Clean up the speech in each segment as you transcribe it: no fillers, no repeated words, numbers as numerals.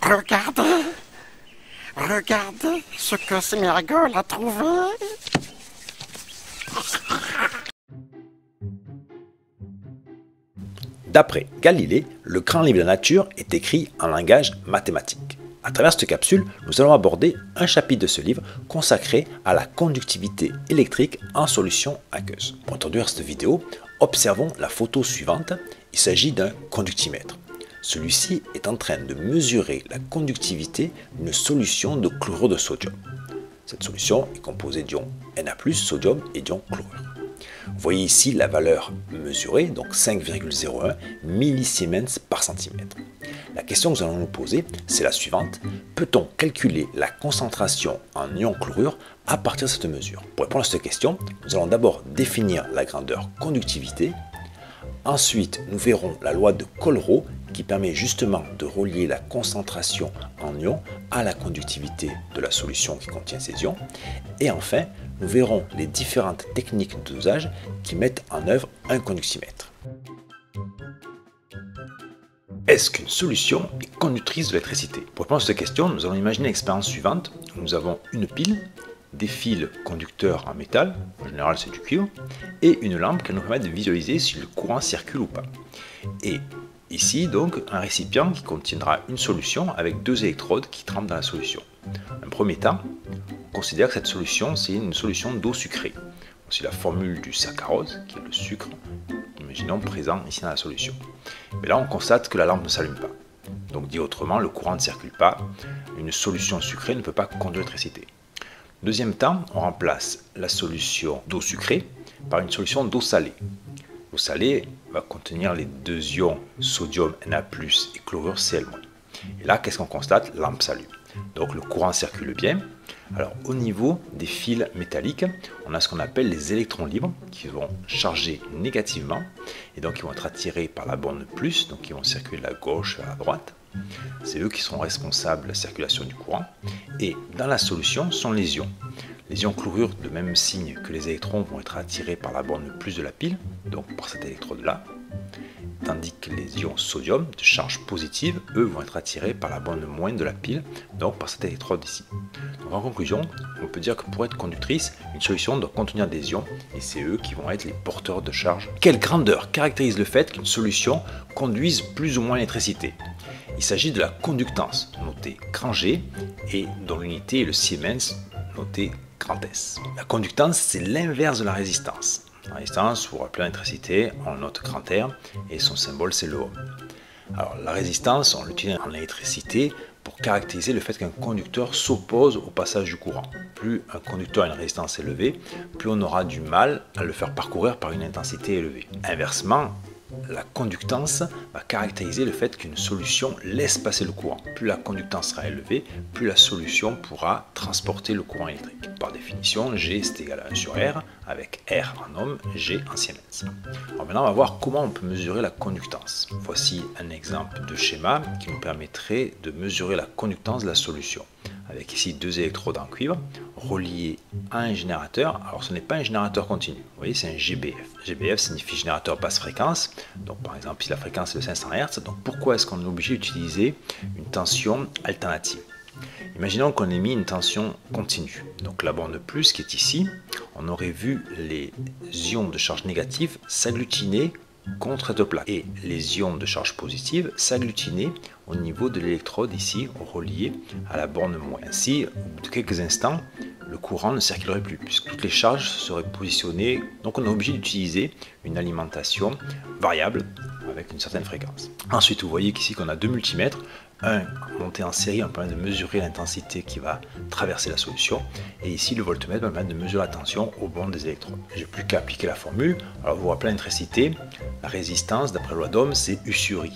Regardez, regardez ce que Smirgol a trouvé. D'après Galilée, le grand livre de la nature est écrit en langage mathématique. À travers cette capsule, nous allons aborder un chapitre de ce livre consacré à la conductivité électrique en solution aqueuse. Pour introduire cette vidéo, observons la photo suivante. Il s'agit d'un conductimètre. Celui-ci est en train de mesurer la conductivité d'une solution de chlorure de sodium. Cette solution est composée d'ions Na+, sodium et d'ions chlorure. Vous voyez ici la valeur mesurée, donc 5,01 millisiemens par centimètre. La question que nous allons nous poser, c'est la suivante. Peut-on calculer la concentration en ions chlorure à partir de cette mesure? Pour répondre à cette question, nous allons d'abord définir la grandeur conductivité. Ensuite, nous verrons la loi de Collerot qui permet justement de relier la concentration en ions à la conductivité de la solution qui contient ces ions. Et enfin, nous verrons les différentes techniques de dosage qui mettent en œuvre un conductimètre. Est-ce qu'une solution est conductrice de l'électricité? Pour répondre à cette question, nous allons imaginer l'expérience suivante. Nous avons une pile, des fils conducteurs en métal, en général c'est du cuivre, et une lampe qui nous permet de visualiser si le courant circule ou pas. Et ici donc un récipient qui contiendra une solution avec deux électrodes qui trempent dans la solution. En premier temps, on considère que cette solution c'est une solution d'eau sucrée. C'est la formule du saccharose, qui est le sucre, imaginons présent ici dans la solution. Mais là on constate que la lampe ne s'allume pas. Donc dit autrement, le courant ne circule pas, une solution sucrée ne peut pas conduire l'électricité. Deuxième temps, on remplace la solution d'eau sucrée par une solution d'eau salée. L'eau salée va contenir les deux ions sodium Na+, et chlorure Cl-. Et là, qu'est-ce qu'on constate? La lampe s'allume. Donc le courant circule bien. Alors au niveau des fils métalliques, on a ce qu'on appelle les électrons libres qui vont charger négativement et donc ils vont être attirés par la borne plus, donc ils vont circuler de la gauche vers la droite. C'est eux qui sont responsables de la circulation du courant. Et dans la solution sont les ions. Les ions chlorure, de même signe que les électrons, vont être attirés par la borne plus de la pile, donc par cette électrode-là. Tandis que les ions sodium, de charge positive, eux vont être attirés par la borne moins de la pile, donc par cette électrode ici. Donc en conclusion, on peut dire que pour être conductrice, une solution doit contenir des ions, et c'est eux qui vont être les porteurs de charge. Quelle grandeur caractérise le fait qu'une solution conduise plus ou moins l'électricité? Il s'agit de la conductance, notée grand G, et dont l'unité est le Siemens, noté grand S. La conductance, c'est l'inverse de la résistance. La résistance, pour rappeler l'électricité, on note grand R, et son symbole, c'est le ohm. Alors, la résistance, on l'utilise en électricité pour caractériser le fait qu'un conducteur s'oppose au passage du courant. Plus un conducteur a une résistance élevée, plus on aura du mal à le faire parcourir par une intensité élevée. Inversement, la conductance va caractériser le fait qu'une solution laisse passer le courant. Plus la conductance sera élevée, plus la solution pourra transporter le courant électrique. Par définition, G c'est égal à 1 sur R, avec R en ohm, G en Siemens. Alors maintenant, on va voir comment on peut mesurer la conductance. Voici un exemple de schéma qui nous permettrait de mesurer la conductance de la solution. Avec ici deux électrodes en cuivre reliés à un générateur. Alors ce n'est pas un générateur continu, vous voyez, c'est un GBF. GBF signifie générateur basse fréquence. Donc par exemple, si la fréquence est de 500 Hz, donc pourquoi est-ce qu'on est obligé d'utiliser une tension alternative? Imaginons qu'on ait mis une tension continue. Donc la borne plus qui est ici, on aurait vu les ions de charge négative s'agglutiner contre cette plaque et les ions de charge positive s'agglutiner au niveau de l'électrode ici relié à la borne moins. Ainsi, au bout de quelques instants, le courant ne circulerait plus puisque toutes les charges seraient positionnées. Donc on est obligé d'utiliser une alimentation variable avec une certaine fréquence. Ensuite, vous voyez qu'ici qu'on a deux multimètres. Un monté en série, on permet de mesurer l'intensité qui va traverser la solution. Et ici, le voltmètre va permettre de mesurer la tension au bord des électrodes. J'ai plus qu'à appliquer la formule. Alors, vous vous rappelez l'électricité, la résistance, d'après la loi d'Ohm, c'est U sur I.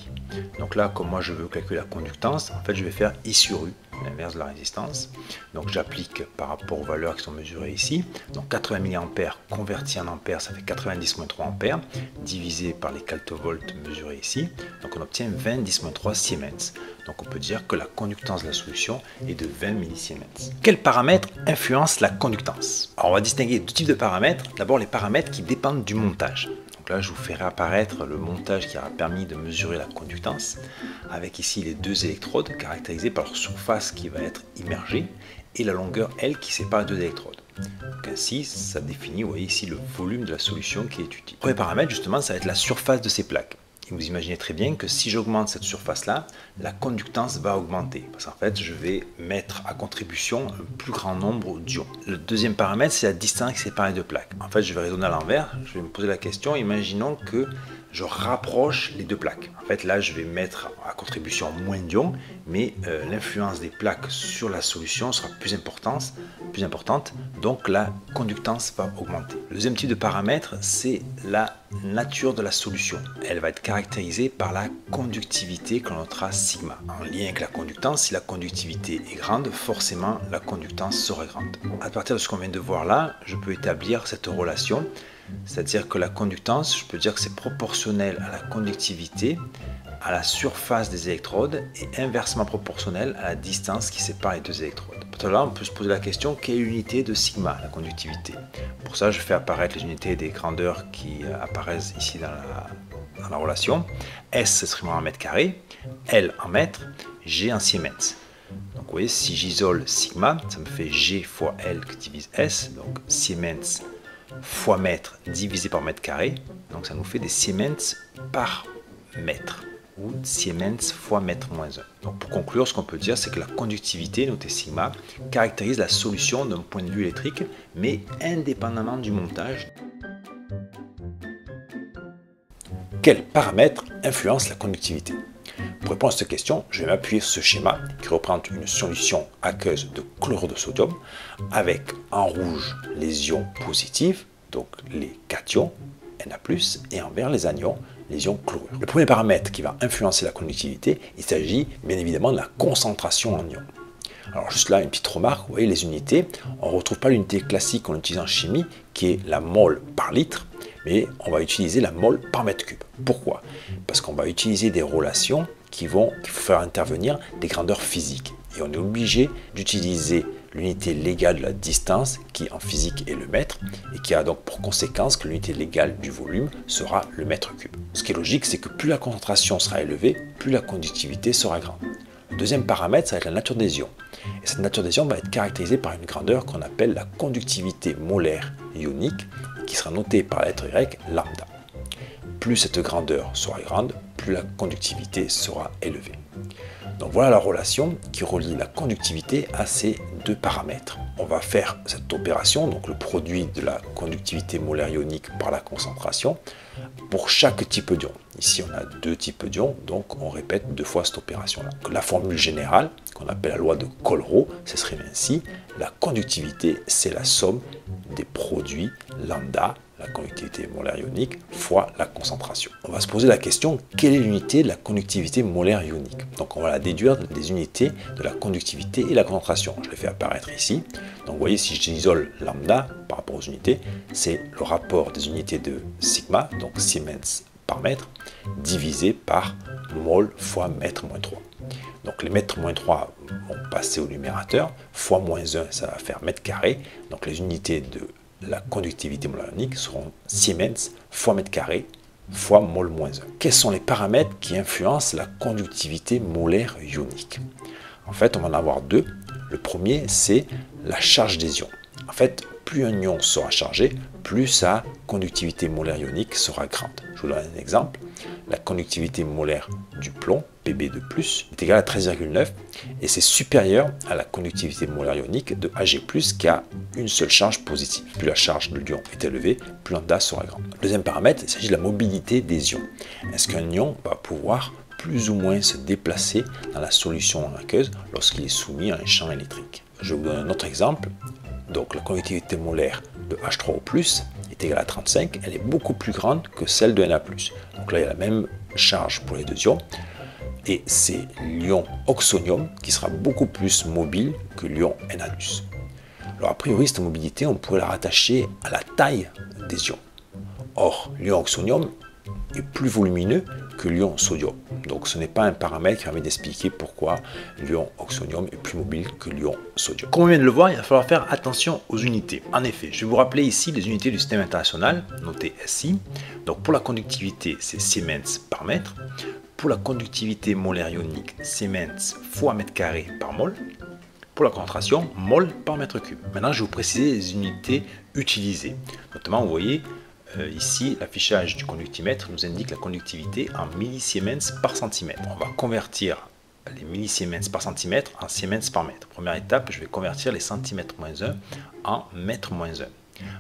Donc là, comme moi je veux calculer la conductance, en fait, je vais faire I sur U, l'inverse de la résistance. Donc j'applique par rapport aux valeurs qui sont mesurées ici. Donc 80 mA converti en ampères, ça fait 90-3 ampères, divisé par les caltovolts mesurés ici. Donc on obtient 20-3 Siemens. Donc on peut dire que la conductance de la solution est de 20 millisiemens. Quels paramètres influencent la conductance? Alors on va distinguer deux types de paramètres. D'abord les paramètres qui dépendent du montage. Donc là, je vous ferai apparaître le montage qui a permis de mesurer la conductance, avec ici les deux électrodes caractérisées par leur surface qui va être immergée et la longueur L qui sépare les deux électrodes. Donc ainsi, ça définit, vous voyez ici, le volume de la solution qui est étudiée. Le premier paramètre, justement, ça va être la surface de ces plaques. Et vous imaginez très bien que si j'augmente cette surface-là, la conductance va augmenter. Parce qu'en fait, je vais mettre à contribution un plus grand nombre d'ions. Le deuxième paramètre, c'est la distance qui sépare les deux plaques. En fait, je vais raisonner à l'envers. Je vais me poser la question, imaginons que je rapproche les deux plaques. En fait, là, je vais mettre à contribution moins d'ions, mais l'influence des plaques sur la solution sera plus importante, donc la conductance va augmenter. Le deuxième type de paramètre, c'est la nature de la solution. Elle va être caractérisée par la conductivité que l'on notera sigma. En lien avec la conductance, si la conductivité est grande, forcément la conductance sera grande. À partir de ce qu'on vient de voir là, je peux établir cette relation. C'est-à-dire que la conductance, je peux dire que c'est proportionnel à la conductivité, à la surface des électrodes et inversement proportionnel à la distance qui sépare les deux électrodes. Pour là, on peut se poser la question, quelle est l'unité de sigma, la conductivité? Pour ça, je fais apparaître les unités des grandeurs qui apparaissent ici dans la relation. S, ce serait en mètres carrés, L en mètres, G en siemens. Donc vous voyez, si j'isole sigma, ça me fait G fois L qui divise S, donc siemens fois mètre divisé par mètre carré, donc ça nous fait des siemens par mètre, ou siemens fois mètre moins 1. Donc pour conclure, ce qu'on peut dire, c'est que la conductivité, notée sigma, caractérise la solution d'un point de vue électrique, mais indépendamment du montage. Quels paramètres influencent la conductivité? Pour répondre à cette question, je vais m'appuyer sur ce schéma qui représente une solution aqueuse de chlorure de sodium avec en rouge les ions positifs, donc les cations, Na+, et en vert les anions, les ions chlorure. Le premier paramètre qui va influencer la conductivité, il s'agit bien évidemment de la concentration en ions. Alors juste là, une petite remarque, vous voyez les unités, on ne retrouve pas l'unité classique qu'on utilise en chimie qui est la mole par litre, mais on va utiliser la mole par mètre cube. Pourquoi? Parce qu'on va utiliser des relations qui vont faire intervenir des grandeurs physiques. Et on est obligé d'utiliser l'unité légale de la distance, qui en physique est le mètre, et qui a donc pour conséquence que l'unité légale du volume sera le mètre cube. Ce qui est logique, c'est que plus la concentration sera élevée, plus la conductivité sera grande. Le deuxième paramètre, ça va être la nature des ions. Et cette nature des ions va être caractérisée par une grandeur qu'on appelle la conductivité molaire ionique, qui sera notée par la lettre Y, lambda. Plus cette grandeur sera grande, plus la conductivité sera élevée. Donc voilà la relation qui relie la conductivité à ces deux paramètres. On va faire cette opération, donc le produit de la conductivité molaire ionique par la concentration, pour chaque type d'ion. Ici on a deux types d'ions, donc on répète deux fois cette opération-là. La formule générale, qu'on appelle la loi de Colrau, ce serait ainsi: la conductivité, c'est la somme des produits lambda, la conductivité molaire ionique, fois la concentration. On va se poser la question, quelle est l'unité de la conductivité molaire ionique? Donc on va la déduire des unités de la conductivité et la concentration. Je les fais apparaître ici. Donc vous voyez, si j'isole lambda par rapport aux unités, c'est le rapport des unités de sigma, donc siemens par mètre, divisé par mol fois mètre moins 3. Donc les mètres moins 3 vont passer au numérateur, fois moins 1, ça va faire mètre carré. Donc les unités de la conductivité molaire ionique seront siemens fois mètre carré fois mol moins 1. Quels sont les paramètres qui influencent la conductivité molaire ionique? En fait, on va en avoir deux. Le premier, c'est la charge des ions. En fait, plus un ion sera chargé, plus sa conductivité molaire ionique sera grande. Je vous donne un exemple. La conductivité molaire du plomb, Pb2+, est égale à 13,9 et c'est supérieur à la conductivité molaire ionique de Ag+, qui a une seule charge positive. Plus la charge de l'ion est élevée, plus lambda sera grande. Le deuxième paramètre, il s'agit de la mobilité des ions. Est-ce qu'un ion va pouvoir plus ou moins se déplacer dans la solution aqueuse lorsqu'il est soumis à un champ électrique? Je vous donne un autre exemple. Donc la conductivité molaire de H3O+, est égale à 35, elle est beaucoup plus grande que celle de Na+. Donc là, il y a la même charge pour les deux ions, et c'est l'ion oxonium qui sera beaucoup plus mobile que l'ion Na+. Alors a priori, cette mobilité, on pourrait la rattacher à la taille des ions. Or, l'ion oxonium est plus volumineux que l'ion sodium. Donc ce n'est pas un paramètre qui permet d'expliquer pourquoi l'ion oxonium est plus mobile que l'ion sodium. Comme on vient de le voir, il va falloir faire attention aux unités. En effet, je vais vous rappeler ici les unités du système international, notées SI. Donc pour la conductivité, c'est Siemens par mètre. Pour la conductivité molaire ionique, Siemens fois mètre carré par mol. Pour la concentration, mol par mètre cube. Maintenant, je vais vous préciser les unités utilisées. Notamment, vous voyez ici, l'affichage du conductimètre nous indique la conductivité en millisiemens par centimètre. On va convertir les millisiemens par centimètre en siemens par mètre. Première étape, je vais convertir les centimètres moins 1 en mètre moins 1.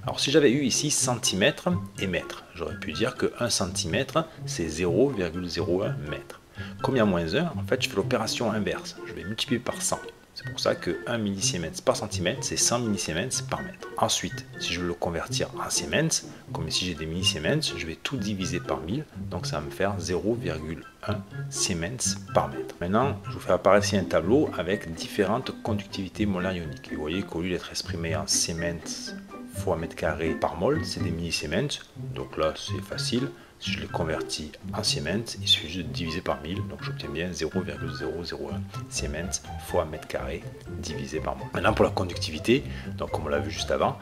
Alors, si j'avais eu ici centimètre et mètre, j'aurais pu dire que 1 centimètre, c'est 0,01 mètre. Comme il y a moins 1, en fait, je fais l'opération inverse. Je vais multiplier par 100. C'est pour ça que 1 millisiemens par centimètre, c'est 100 millisiemens par mètre. Ensuite, si je veux le convertir en siemens, comme ici j'ai des millisiemens, je vais tout diviser par 1000, donc ça va me faire 0,1 siemens par mètre. Maintenant, je vous fais apparaître ici un tableau avec différentes conductivités molaires ioniques. Et vous voyez qu'au lieu d'être exprimé en siemens fois mètre carré par mol, c'est des millisiemens, donc là c'est facile. Si je les convertis en Siemens, il suffit juste de diviser par 1000, donc j'obtiens bien 0,001 Siemens fois mètre carré divisé par mol. Maintenant pour la conductivité, donc comme on l'a vu juste avant,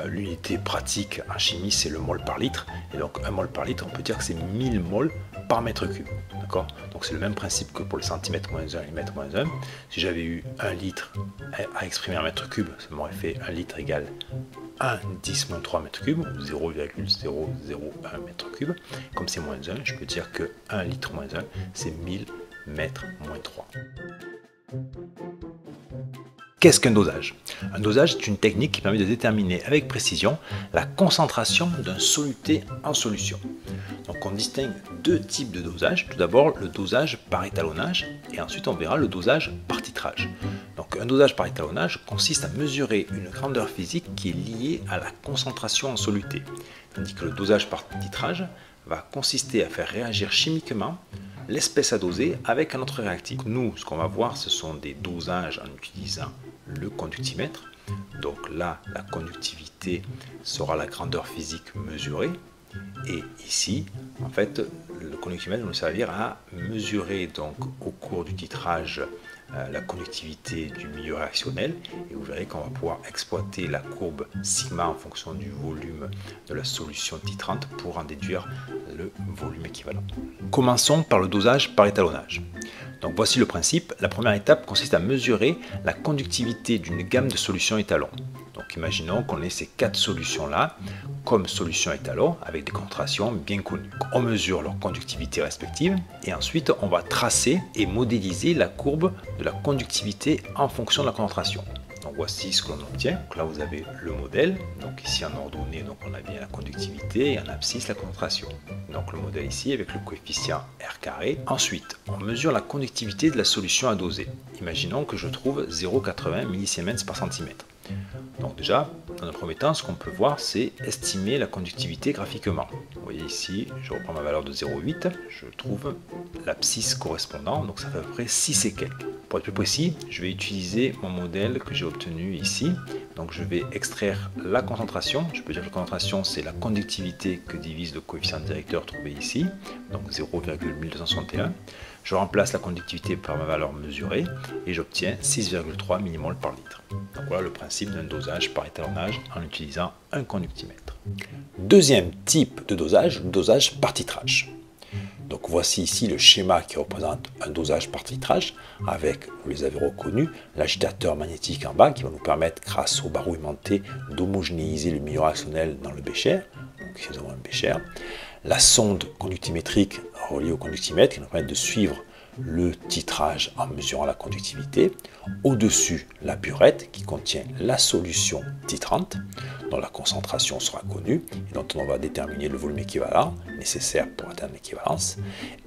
l'unité pratique en chimie c'est le mol par litre, et donc 1 mol par litre, on peut dire que c'est 1000 mols par mètre cube. D'accord? Donc c'est le même principe que pour les centimètres moins 1 et les mètres moins 1. Si j'avais eu 1 litre à exprimer en mètre cube, ça m'aurait fait 1 litre égale 1 10 moins 3 mètres cubes, ou 0,001 mètre cube. Comme c'est moins 1, je peux dire que 1 litre moins 1, c'est 1000 mètres moins 3. Qu'est-ce qu'un dosage? Un dosage est une technique qui permet de déterminer avec précision la concentration d'un soluté en solution. Donc on distingue deux types de dosage. Tout d'abord le dosage par étalonnage et ensuite on verra le dosage par titrage. Donc un dosage par étalonnage consiste à mesurer une grandeur physique qui est liée à la concentration en soluté, tandis que le dosage par titrage va consister à faire réagir chimiquement l'espèce à doser avec un autre réactif. Nous, ce qu'on va voir, ce sont des dosages en utilisant le conductimètre. Donc là, la conductivité sera la grandeur physique mesurée. Et ici, en fait, le conductimètre va nous servir à mesurer donc au cours du titrage la conductivité du milieu réactionnel, et vous verrez qu'on va pouvoir exploiter la courbe sigma en fonction du volume de la solution titrante pour en déduire le volume équivalent. Commençons par le dosage par étalonnage. Donc voici le principe. La première étape consiste à mesurer la conductivité d'une gamme de solutions étalons. Donc imaginons qu'on ait ces 4 solutions-là comme solution étalon avec des concentrations bien connues. On mesure leur conductivité respective et ensuite on va tracer et modéliser la courbe de la conductivité en fonction de la concentration. Donc voici ce que l'on obtient. Donc là vous avez le modèle. Donc ici en ordonnée, donc on a bien la conductivité et en abscisse la concentration. Donc le modèle ici avec le coefficient R carré. Ensuite, on mesure la conductivité de la solution à doser. Imaginons que je trouve 0,80 millisiemens par centimètre. Donc déjà, dans un premier temps, ce qu'on peut voir, c'est estimer la conductivité graphiquement. Vous voyez ici, je reprends ma valeur de 0,8, je trouve l'abscisse correspondant, donc ça fait à peu près 6 et quelques. Pour être plus précis, je vais utiliser mon modèle que j'ai obtenu ici. Donc je vais extraire la concentration. Je peux dire que la concentration, c'est la conductivité que divise le coefficient directeur trouvé ici, donc 0,1261. Je remplace la conductivité par ma valeur mesurée et j'obtiens 6,3 mmol par litre. Donc voilà le principe d'un dosage par étalonnage en utilisant un conductimètre. Deuxième type de dosage, le dosage par titrage. Donc voici ici le schéma qui représente un dosage par titrage avec, vous les avez reconnus, l'agitateur magnétique en bas qui va nous permettre, grâce au barreau aimanté, d'homogénéiser le milieu réactionnel dans le bécher. Donc ici nous avons un bécher. La sonde conductimétrique reliée au conductimètre qui nous permet de suivre le titrage en mesurant la conductivité. Au-dessus, la burette qui contient la solution titrante, dont la concentration sera connue et dont on va déterminer le volume équivalent nécessaire pour atteindre l'équivalence.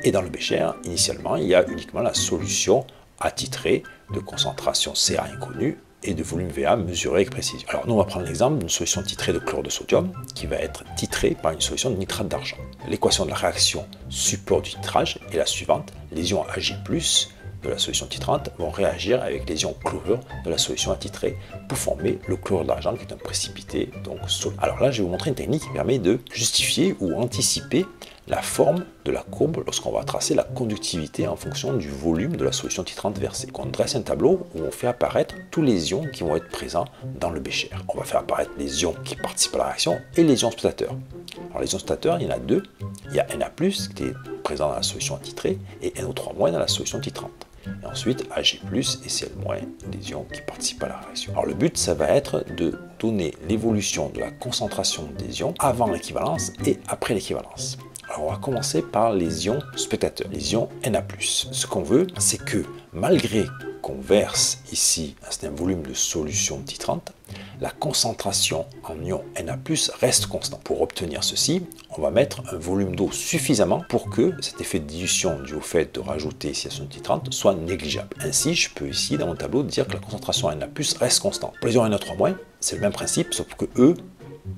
Et dans le bécher, initialement, il y a uniquement la solution attitrée de concentration CA inconnue et de volume VA mesuré avec précision. Alors nous on va prendre l'exemple d'une solution titrée de chlore de sodium qui va être titrée par une solution de nitrate d'argent. L'équation de la réaction support du titrage est la suivante. Les ions Ag+ de la solution titrante vont réagir avec les ions chlorure de la solution attitrée pour former le chlorure d'argent qui est un précipité donc solide. Alors là, je vais vous montrer une technique qui permet de justifier ou anticiper la forme de la courbe lorsqu'on va tracer la conductivité en fonction du volume de la solution titrante versée. On dresse un tableau où on fait apparaître tous les ions qui vont être présents dans le bécher. On va faire apparaître les ions qui participent à la réaction et les ions spectateurs. Alors les ions spectateurs, il y en a deux. Il y a Na+, qui est présent dans la solution attitrée, et NO3- dans la solution titrante. Et ensuite, Ag+, et Cl-, des ions qui participent à la réaction. Alors le but, ça va être de donner l'évolution de la concentration des ions avant l'équivalence et après l'équivalence. Alors on va commencer par les ions spectateurs, les ions Na+. Ce qu'on veut, c'est que malgré qu'on verse ici un certain volume de solution titrante, la concentration en ion Na+, reste constant. Pour obtenir ceci, on va mettre un volume d'eau suffisamment pour que cet effet de dilution dû au fait de rajouter solution titrante soit négligeable. Ainsi, je peux ici dans mon tableau dire que la concentration en Na+, reste constante. Pour les ions Na3-, c'est le même principe, sauf que eux,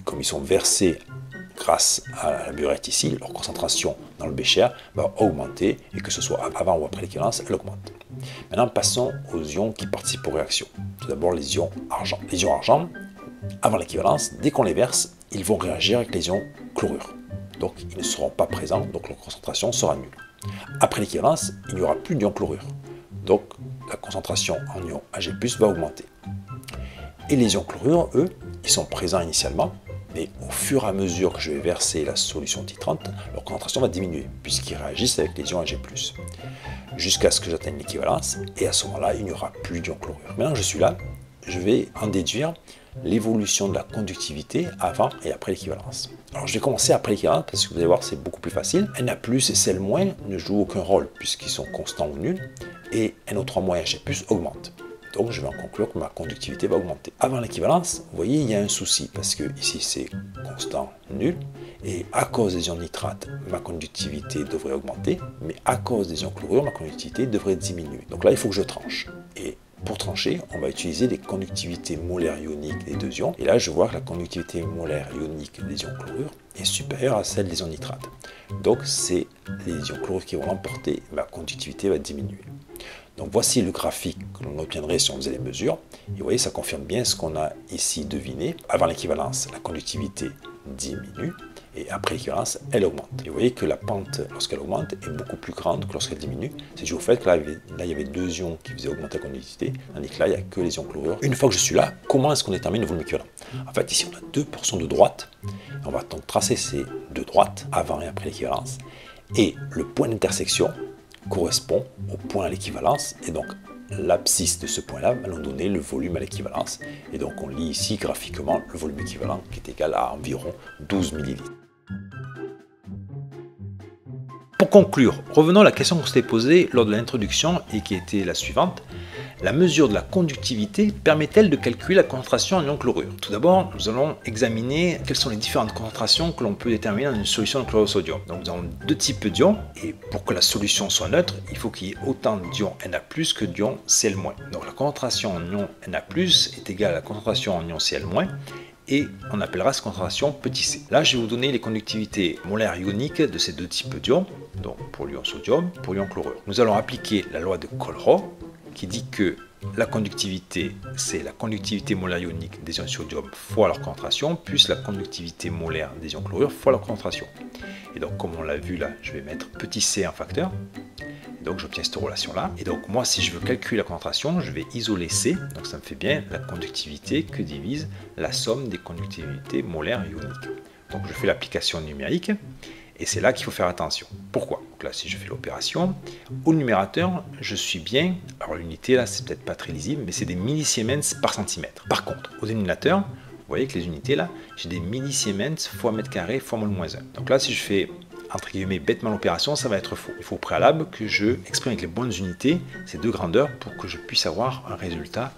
comme ils sont versés grâce à la burette ici, leur concentration dans le bécher va augmenter, et que ce soit avant ou après l'équivalence, elle augmente. Maintenant, passons aux ions qui participent aux réactions. Tout d'abord, les ions argent. Les ions argent, avant l'équivalence, dès qu'on les verse, ils vont réagir avec les ions chlorure. Donc, ils ne seront pas présents, donc leur concentration sera nulle. Après l'équivalence, il n'y aura plus d'ions chlorure. Donc, la concentration en ion Ag+ va augmenter. Et les ions chlorure, eux, ils sont présents initialement, mais au fur et à mesure que je vais verser la solution titrante, leur concentration va diminuer, puisqu'ils réagissent avec les ions Ag+, jusqu'à ce que j'atteigne l'équivalence, et à ce moment-là, il n'y aura plus d'ions chlorure. Maintenant que je suis là, je vais en déduire l'évolution de la conductivité avant et après l'équivalence. Alors je vais commencer après l'équivalence, parce que vous allez voir, c'est beaucoup plus facile. Na+ et Cl- ne jouent aucun rôle, puisqu'ils sont constants ou nuls, et NO3- et Ag+ augmentent. Donc je vais en conclure que ma conductivité va augmenter. Avant l'équivalence, vous voyez, il y a un souci, parce que ici c'est constant, nul, et à cause des ions nitrates, ma conductivité devrait augmenter, mais à cause des ions chlorure, ma conductivité devrait diminuer. Donc là, il faut que je tranche. Et pour trancher, on va utiliser les conductivités molaires ioniques des deux ions. Et là, je vois que la conductivité molaire ionique des ions chlorure est supérieure à celle des ions nitrates. Donc c'est les ions chlorure qui vont l'emporter, ma conductivité va diminuer. Donc voici le graphique que l'on obtiendrait si on faisait les mesures. Et vous voyez, ça confirme bien ce qu'on a ici deviné. Avant l'équivalence, la conductivité diminue, et après l'équivalence, elle augmente. Et vous voyez que la pente, lorsqu'elle augmente, est beaucoup plus grande que lorsqu'elle diminue. C'est dû au fait que là, il y avait deux ions qui faisaient augmenter la conductivité, tandis que là, il n'y a que les ions chlorure. Une fois que je suis là, comment est-ce qu'on détermine le volume équivalent? En fait, ici, on a deux portions de droite. On va donc tracer ces deux droites, avant et après l'équivalence. Et le point d'intersection correspond au point à l'équivalence, et donc l'abscisse de ce point-là va nous donner le volume à l'équivalence. Et donc on lit ici graphiquement le volume équivalent qui est égal à environ 12 ml. Pour conclure, revenons à la question qu'on s'était posée lors de l'introduction et qui était la suivante. La mesure de la conductivité permet-elle de calculer la concentration en ion chlorure? Tout d'abord, nous allons examiner quelles sont les différentes concentrations que l'on peut déterminer dans une solution de chlorure de sodium. Donc nous avons deux types d'ions, et pour que la solution soit neutre, il faut qu'il y ait autant d'ions Na+ que d'ions Cl-. Donc la concentration en ion Na+ est égale à la concentration en ion Cl-, et on appellera cette concentration petit c. Là, je vais vous donner les conductivités molaires ioniques de ces deux types d'ions, donc pour l'ion sodium, pour l'ion chlorure. Nous allons appliquer la loi de Colrau, qui dit que la conductivité, c'est la conductivité molaire ionique des ions sodium fois leur concentration, plus la conductivité molaire des ions chlorure fois leur concentration. Et donc, comme on l'a vu là, je vais mettre petit c en facteur. Et donc, j'obtiens cette relation-là. Et donc, moi, si je veux calculer la concentration, je vais isoler C. Donc, ça me fait bien la conductivité que divise la somme des conductivités molaires ioniques. Donc, je fais l'application numérique. Et c'est là qu'il faut faire attention. Pourquoi? Donc là, si je fais l'opération, au numérateur, je suis bien, alors l'unité là, c'est peut-être pas très lisible, mais c'est des millisiemens par centimètre. Par contre, au dénominateur, vous voyez que les unités là, j'ai des millisiemens fois mètre carré fois mol-1. Donc là, si je fais entre guillemets bêtement l'opération, ça va être faux. Il faut au préalable que je exprime avec les bonnes unités ces deux grandeurs pour que je puisse avoir un résultat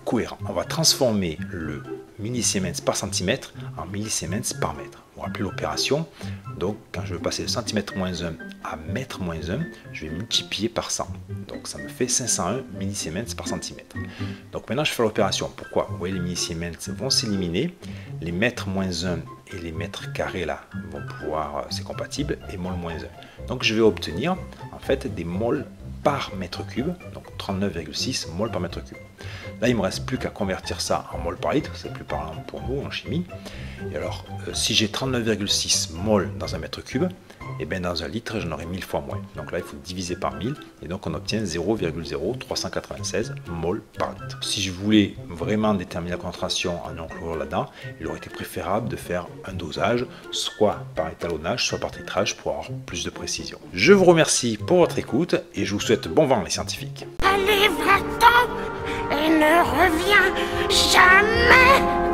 cohérent. On va transformer le millisiemens par centimètre en millisiemens par mètre. Vous rappelez l'opération, donc quand je veux passer de centimètre moins 1 à mètre moins 1, je vais multiplier par 100. Donc ça me fait 501 millisiemens par centimètre. Donc maintenant je fais l'opération. Pourquoi? Vous voyez, les millisiemens vont s'éliminer, les mètres moins 1 et les mètres carrés là vont pouvoir, c'est compatible, et mol moins 1. Donc je vais obtenir en fait des moles par mètre cube, donc 39,6 mol par mètre cube. Là, il ne me reste plus qu'à convertir ça en mol par litre, c'est plus parlant pour nous en chimie. Et alors, si j'ai 39,6 mol dans un mètre cube, et bien dans un litre, j'en aurai 1000 fois moins. Donc là, il faut diviser par 1000, et donc on obtient 0,0396 mol par litre. Si je voulais vraiment déterminer la concentration en ion chlorure là-dedans, il aurait été préférable de faire un dosage, soit par étalonnage, soit par titrage, pour avoir plus de précision. Je vous remercie pour votre écoute, et je vous souhaite bon vent les scientifiques. Allez, va-t'en et ne reviens jamais.